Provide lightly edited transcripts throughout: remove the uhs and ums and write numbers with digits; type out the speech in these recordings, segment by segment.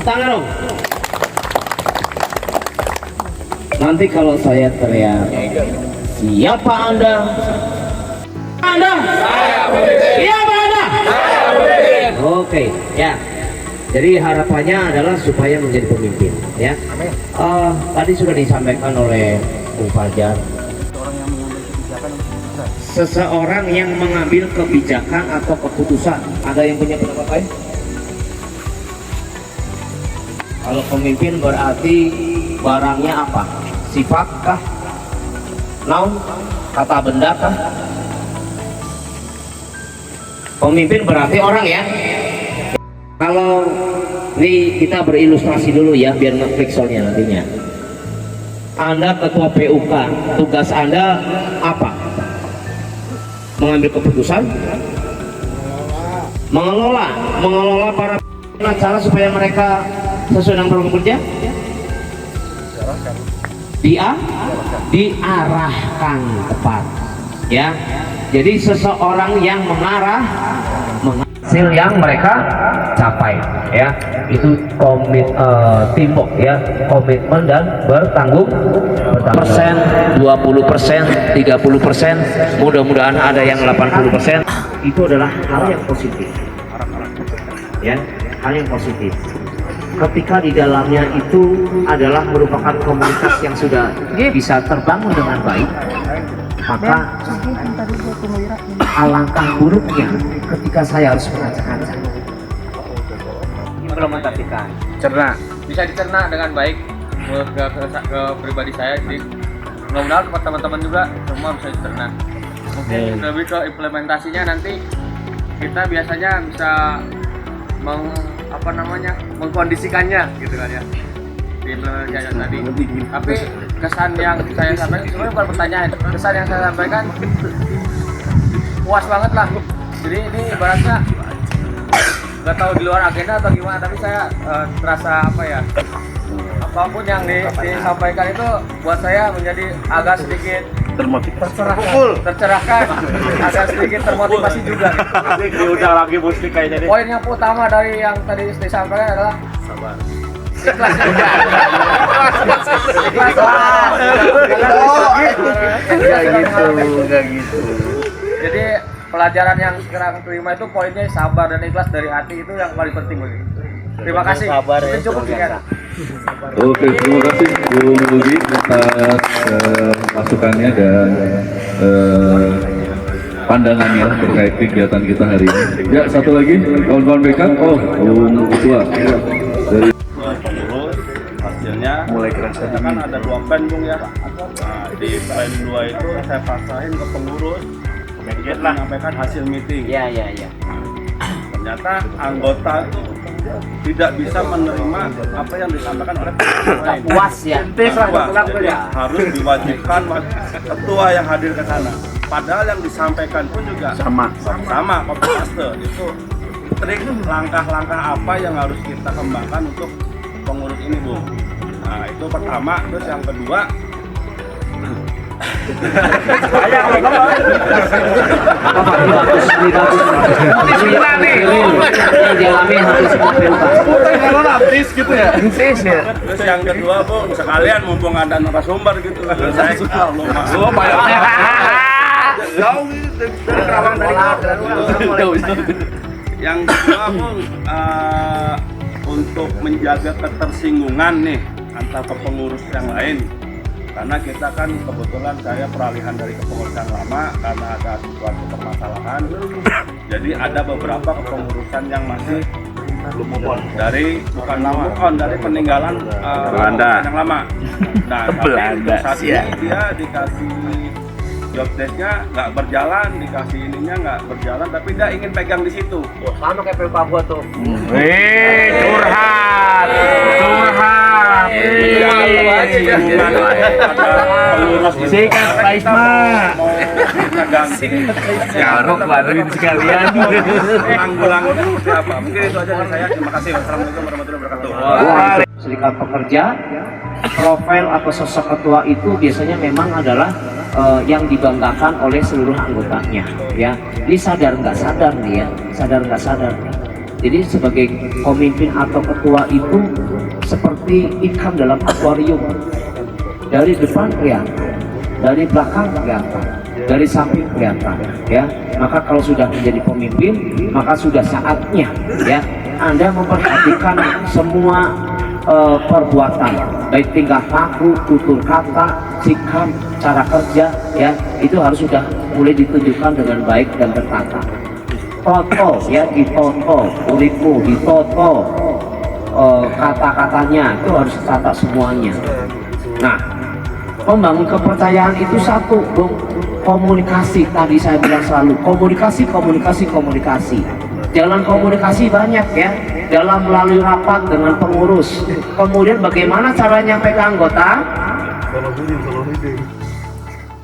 tangan dong. Nanti kalau saya teriak, siapa Anda? Anda? Saya pemimpin. Siapa Anda? Saya pemimpin. Oke, ya. Jadi harapannya adalah supaya menjadi pemimpin, ya. Tadi sudah disampaikan oleh Bung Fajar. Seseorang yang mengambil kebijakan atau keputusan. Ada yang punya pendapat lain? Kalau pemimpin berarti barangnya apa? Sifat kah? Naun? Kata benda kah? Pemimpin berarti orang ya. Kalau ini kita berilustrasi dulu ya, biar ngeklik soalnya nantinya. Anda ketua PUK, tugas Anda apa? Mengambil keputusan, mengelola para cara supaya mereka sesuai dengan program kerja, diarahkan tepat, ya. Jadi seseorang yang mengarah hasil yang mereka capai, ya. Itu teamwork, ya, komitmen dan bertanggung persen, 20%, 30%, mudah-mudahan ada yang 80%. Itu adalah hal yang positif, ya, hal yang positif. Ketika di dalamnya itu adalah merupakan komunitas yang sudah bisa terbangun dengan baik, maka alangkah buruknya ketika saya harus mengacak-acak. Implementasikan. Cerna, bisa dicerna dengan baik ke pribadi saya. Jadi mudah-mudahan teman-teman juga semua bisa dicerna. Mungkin lebih ke implementasinya nanti kita biasanya bisa mengkondisikannya gitu kan ya, di implementasinya tadi. Tapi kesan yang saya sampaikan sebenarnya bukan pertanyaan, kesan yang saya sampaikan puas banget lah. Jadi ini ibaratnya nggak tahu di luar agenda atau gimana, tapi saya terasa apa ya, apapun yang disampaikan itu buat saya menjadi agak sedikit tercerahkan, agak sedikit termotivasi juga. Udah lagi musik kayaknya nih. Poin yang utama dari yang tadi disampaikan adalah sabar. Ikhlas juga. Enggak gitu. Jadi pelajaran yang sekarang terima itu poinnya sabar dan ikhlas dari hati, itu yang paling penting bagi. Terima kasih. Mungkin cukup sekian. Oke, terima kasih Bung Rudy atas masukannya dan pandangannya terkait kegiatan kita hari ini. Ya, satu lagi kawan-kawan BK. Oh, Bung Ketua dari Hasilnya mulai kerasa kan ada 2 pen Bung ya. Nah, di pen 2 itu saya paksain ke pengurus menyampaikan hasil meeting. Ya. Ternyata anggota itu tidak bisa menerima apa yang disampaikan oleh pengurus lain. Puas ya. Harus diwajibkan ketua yang hadir ke sana. Padahal yang disampaikan pun juga sama copy paste. Itu trik langkah-langkah apa yang harus kita kembangkan untuk pengurus ini, Bu. Nah, itu pertama. Terus yang kedua, terus yang kedua, Bu, sekalian mumpung ada narasumber gitu kan, saya yang kedua, Bu, untuk menjaga ketersinggungan nih antar kepengurus yang lain, karena kita kan kebetulan saya peralihan dari kepengurusan lama karena ada suatu permasalahan. Jadi ada beberapa kepengurusan yang masih belum move on dari dari peninggalan Belanda yang lama. Nah, tapi saat ini dia dikasih job desk-nya nggak berjalan, dikasih ininya nggak berjalan, tapi dia ingin pegang di situ. Sama kayak PUK gua tuh. Curhat. Sikat Pak Isma. Garuk baruin sekalian. Penanggulangannya seperti apa? Mungkin itu aja dari saya. Terima kasih. Wassalamualaikum warahmatullahi wabarakatuh. Serikat pekerja, profil atau sosok ketua itu biasanya memang adalah yang dibanggakan oleh seluruh anggotanya, ya. Ini sadar nggak sadar nih ya, sadar nggak sadar nih. Jadi sebagai pemimpin atau ketua itu seperti ikan dalam akuarium. Dari depan kelihatan, dari belakang kelihatan, dari samping kelihatan, ya. Maka kalau sudah menjadi pemimpin, maka sudah saatnya, ya, Anda memperhatikan semua perbuatan, baik tingkah laku, tutur kata, sikap, cara kerja, ya, itu harus sudah mulai ditunjukkan dengan baik dan tertata. Toto, ya, ditoto, uripmu ditoto, kata-katanya itu harus tertata semuanya. Nah, membangun kepercayaan itu satu, Bung. Komunikasi, tadi saya bilang selalu komunikasi. Jalan komunikasi banyak, ya, dalam melalui rapat dengan pengurus. Kemudian bagaimana cara nyampe ke anggota?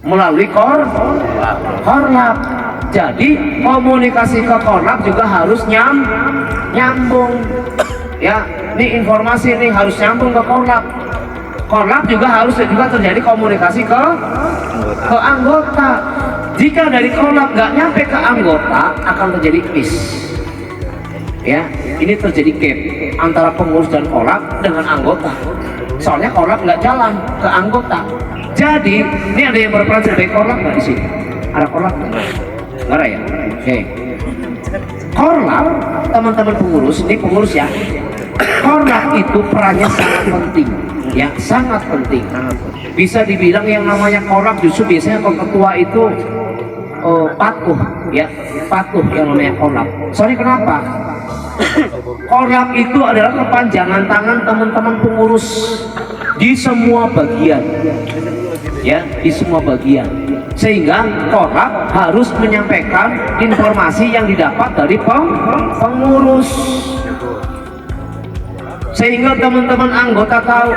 Melalui korlap. Jadi komunikasi ke korlap juga harus nyambung, ya. Ini informasi ini harus nyambung ke korlap. Korlap juga harus terjadi komunikasi ke anggota. Jika dari korlap nggak nyampe ke anggota, akan terjadi miss. Ya, ini terjadi gap antara pengurus dan korlap dengan anggota. Soalnya korlap nggak jalan ke anggota. Jadi ini ada yang berperan sebagai korlap nggak di sini? Ada korlap nggak? Nggak ada, ya. Oke. Korlap, teman-teman pengurus, ini pengurus, ya. Korlap itu perannya sangat penting, ya, sangat penting. Bisa dibilang yang namanya korlap justru biasanya kalau ketua itu patuh, ya, patuh yang namanya korlap. Soalnya kenapa? Korlap itu adalah kepanjangan tangan teman-teman pengurus di semua bagian, ya, di semua bagian. Sehingga korlap harus menyampaikan informasi yang didapat dari pengurus. Sehingga teman-teman anggota tahu,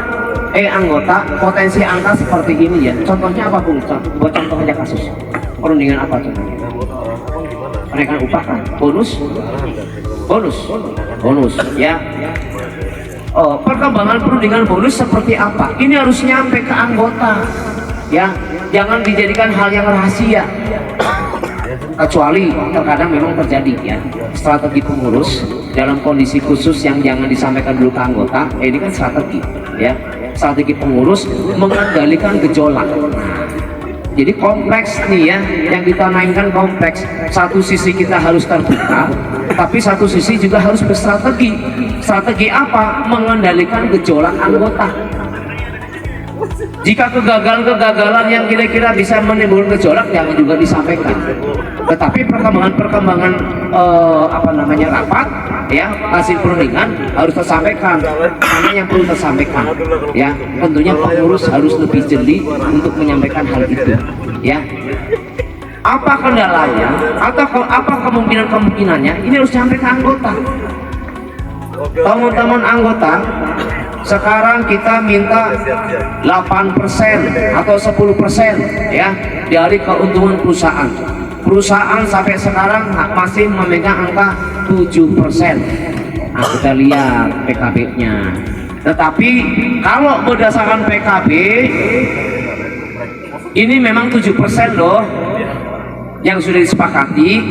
anggota potensi angka seperti ini, ya. Contohnya apa, Bung? Buat contoh aja kasus. Perundingan apa contohnya? Kenaikan upah kan? Bonus, ya. Perkembangan perundingan bonus seperti apa? Ini harus nyampe ke anggota, ya. Jangan dijadikan hal yang rahasia. Kecuali terkadang memang terjadi, ya, strategi pengurus dalam kondisi khusus yang jangan disampaikan dulu ke anggota. Ini kan strategi, ya, strategi pengurus mengendalikan gejolak. Jadi kompleks nih, ya, yang kita mainkan kompleks. Satu sisi kita harus terbuka, tapi satu sisi juga harus berstrategi. Strategi apa? Mengendalikan gejolak anggota. Jika kegagalan yang kira-kira bisa menimbulkan gejolak, jangan juga disampaikan. Tetapi perkembangan rapat, ya, hasil perundingan harus tersampaikan. Mana yang perlu tersampaikan, ya. Tentunya pengurus harus lebih jeli untuk menyampaikan hal itu, ya. Apa kendalanya atau apa kemungkinannya, ini harus sampai ke anggota. Teman-teman anggota, sekarang kita minta 8% atau 10%, ya, dari keuntungan perusahaan. Perusahaan sampai sekarang masih memegang angka 7%. Nah, kita lihat PKB-nya. Tetapi kalau berdasarkan PKB ini memang 7% loh yang sudah disepakati.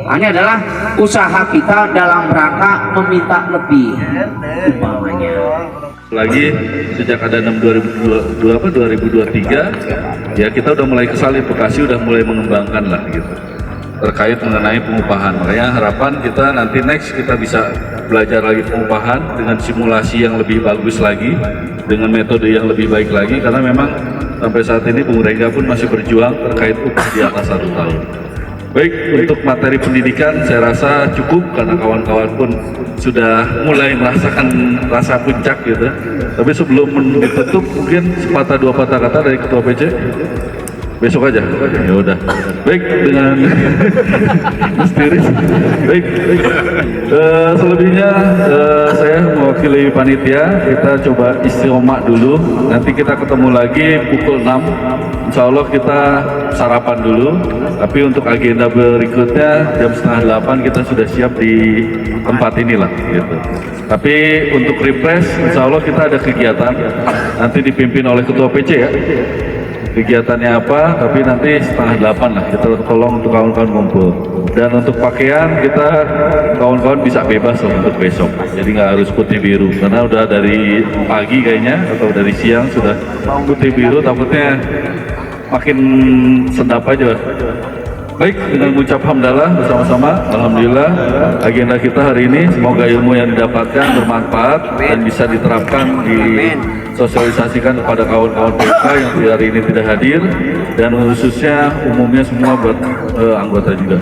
Ini adalah usaha kita dalam rangka meminta lebih, umpamanya. Lagi sejak ada 2023, ya, kita udah mulai kesal, Bekasi udah mulai mengembangkan lah, gitu, terkait mengenai pengupahan. Makanya harapan kita nanti next kita bisa belajar lagi pengupahan dengan simulasi yang lebih bagus lagi, dengan metode yang lebih baik lagi, karena memang sampai saat ini Bung Rengga pun masih berjuang terkait upah di atas 1 tahun. Baik, untuk materi pendidikan saya rasa cukup karena kawan-kawan pun sudah mulai merasakan rasa puncak, gitu. Tapi sebelum ditutup mungkin sepatah dua patah kata dari Ketua PC. Besok aja. Ya udah. Baik, dengan misterius. Baik. Selebihnya saya mewakili panitia. Kita coba istiqomah dulu. Nanti kita ketemu lagi pukul 6. Insya Allah kita sarapan dulu. Tapi untuk agenda berikutnya jam 7:30 kita sudah siap di tempat inilah, gitu. Tapi untuk refresh, insya Allah kita ada kegiatan nanti dipimpin oleh Ketua PC, ya. kegiatannya apa, tapi nanti 7:30 lah kita tolong untuk kawan-kawan kumpul. Dan untuk pakaian kita kawan-kawan bisa bebas loh untuk besok, jadi nggak harus putih biru karena udah dari pagi kayaknya atau dari siang sudah putih biru, takutnya makin sedap aja. Baik, dengan mengucap hamdalah bersama-sama, alhamdulillah agenda kita hari ini semoga ilmu yang didapatkan bermanfaat dan bisa diterapkan disosialisasikan kepada kawan-kawan PK yang hari ini tidak hadir dan khususnya umumnya semua buat anggota juga.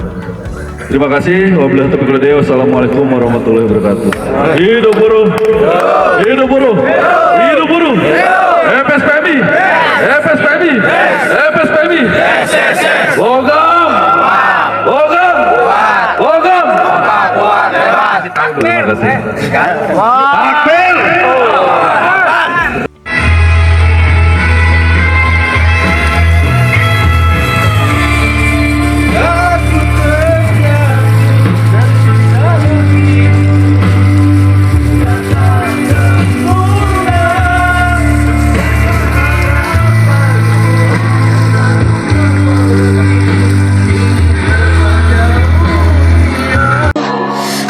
Terima kasih. Wabillahi taufiq wal hidayah. Wassalamualaikum warahmatullahi wabarakatuh. Hidup buruh, hidup buruh, hidup buruh. FSPMI, FSPMI, FSPMI. Logam, logam, logam. Terima kasih. Takbir.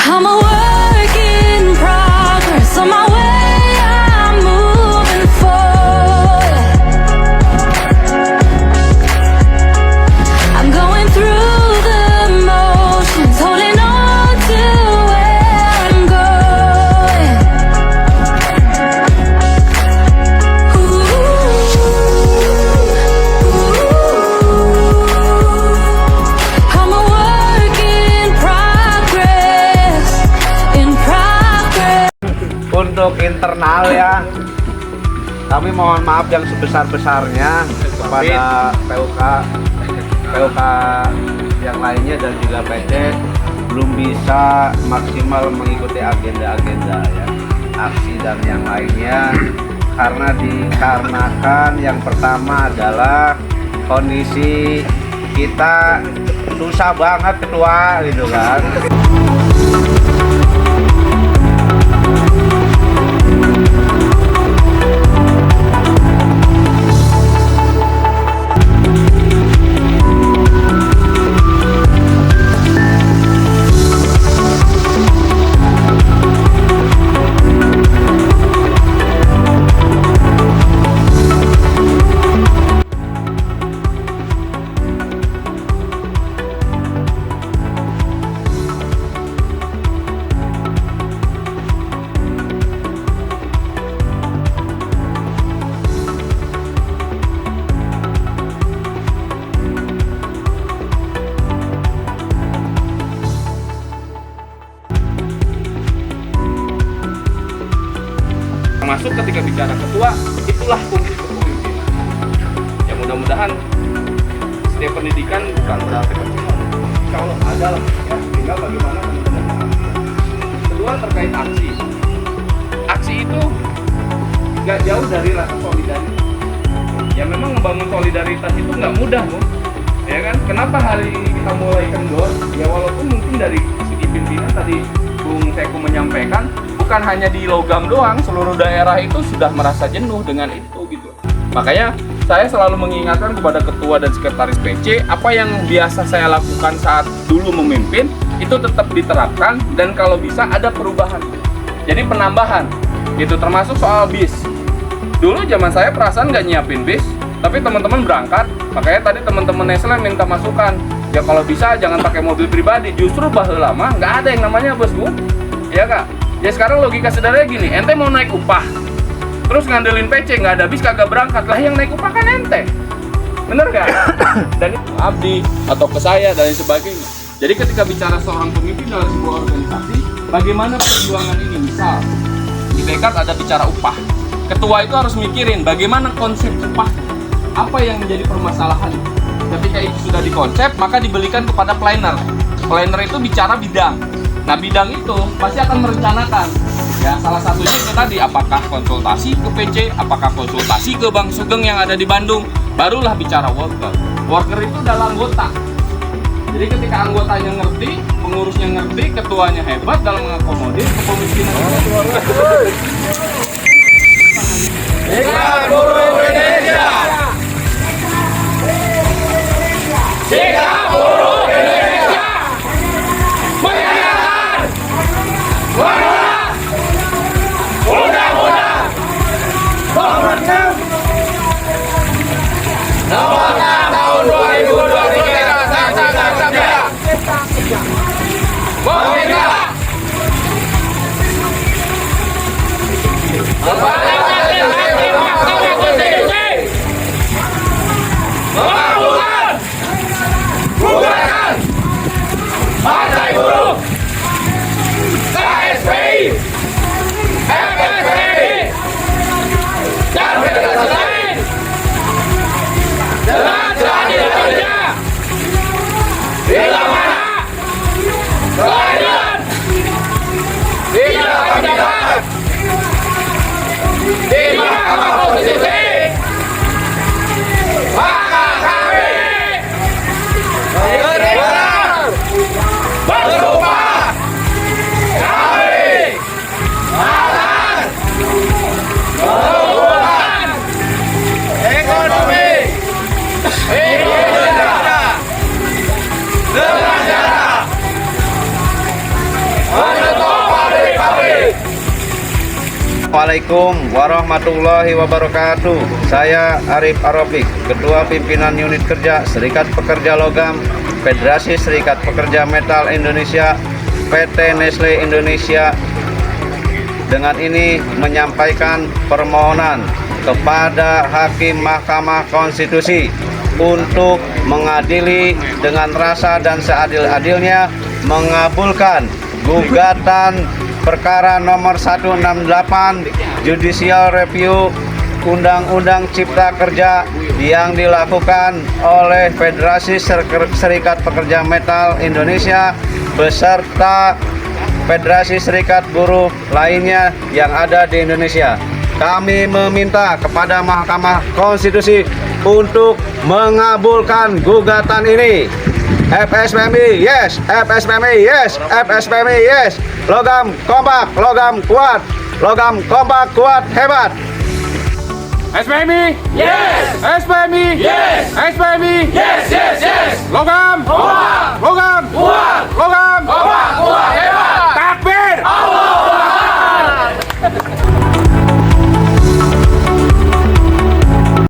I'm a work in progress. On my way, I'm moving forward. I'm going through the motions, holding on to where I'm going. I'm a work in progress. In progress. Untuk internal ya, kami mohon maaf yang sebesar-besarnya kepada PUK yang lainnya dan juga PT belum bisa maksimal mengikuti agenda-agenda ya, aksi dan yang lainnya karena dikarenakan yang pertama adalah kondisi kita susah banget ketua gitu kan. Termasuk ketika bicara ketua, itulah fungsi kepemimpinan. Ya mudah-mudahan setiap pendidikan bukan berarti kecil. Kalau ada lah, ya tinggal bagaimana teman-teman mengambil. Kedua terkait aksi. Aksi itu nggak jauh dari rasa solidaritas. Ya memang membangun solidaritas itu nggak mudah, Bu. Ya kan? Kenapa hari ini kita mulai kendor? Ya walaupun mungkin dari segi pimpinan tadi Bung Teku menyampaikan bukan hanya di Logam doang, seluruh daerah itu sudah merasa jenuh dengan itu gitu. Makanya saya selalu mengingatkan kepada ketua dan sekretaris PC apa yang biasa saya lakukan saat dulu memimpin itu tetap diterapkan dan kalau bisa ada perubahan. Jadi penambahan gitu, termasuk soal bis. Dulu zaman saya perasaan nggak nyiapin bis, tapi teman-teman berangkat. Makanya tadi teman-teman Nestle minta masukan. Ya kalau bisa jangan pakai mobil pribadi. Justru baheula lama nggak ada yang namanya bus, Bu. Ya Kak. Ya sekarang logika sederhana gini, ente mau naik upah, terus ngandelin PC, nggak ada bis kagak berangkat, lah yang naik upah kan ente, bener gak? Dan itu abdi atau ke saya dan lain sebagainya. Jadi ketika bicara seorang pemimpin dalam sebuah organisasi, bagaimana perjuangan ini? Misal di Bekat ada bicara upah, ketua itu harus mikirin bagaimana konsep upah, apa yang menjadi permasalahan. Ketika itu sudah dikonsep, maka dibelikan kepada planner. Planner itu bicara bidang. Nah bidang itu pasti akan merencanakan ya, salah satunya itu tadi apakah konsultasi ke PC, apakah konsultasi ke Bang Sugeng yang ada di Bandung, barulah bicara worker. Worker itu adalah anggota. Jadi ketika anggotanya ngerti, pengurusnya ngerti, ketuanya hebat dalam mengakomodir kepemimpinan. Buruh Indonesia. Assalamualaikum warahmatullahi wabarakatuh. Saya Arif Arofik, Ketua Pimpinan Unit Kerja Serikat Pekerja Logam Federasi Serikat Pekerja Metal Indonesia PT Nestle Indonesia. Dengan ini menyampaikan permohonan kepada Hakim Mahkamah Konstitusi untuk mengadili dengan rasa dan seadil-adilnya mengabulkan gugatan perkara nomor 168 Judicial Review Undang-Undang Cipta Kerja yang dilakukan oleh Federasi Serikat Pekerja Metal Indonesia beserta Federasi Serikat Buruh lainnya yang ada di Indonesia. Kami meminta kepada Mahkamah Konstitusi untuk mengabulkan gugatan ini. FSPMI yes, FSPMI yes, FSPMI yes. Logam kompak, logam kuat, logam kompak kuat hebat. SPMI yes, SPMI yes, SPMI yes, yes, yes. Logam kuat, logam kuat, logam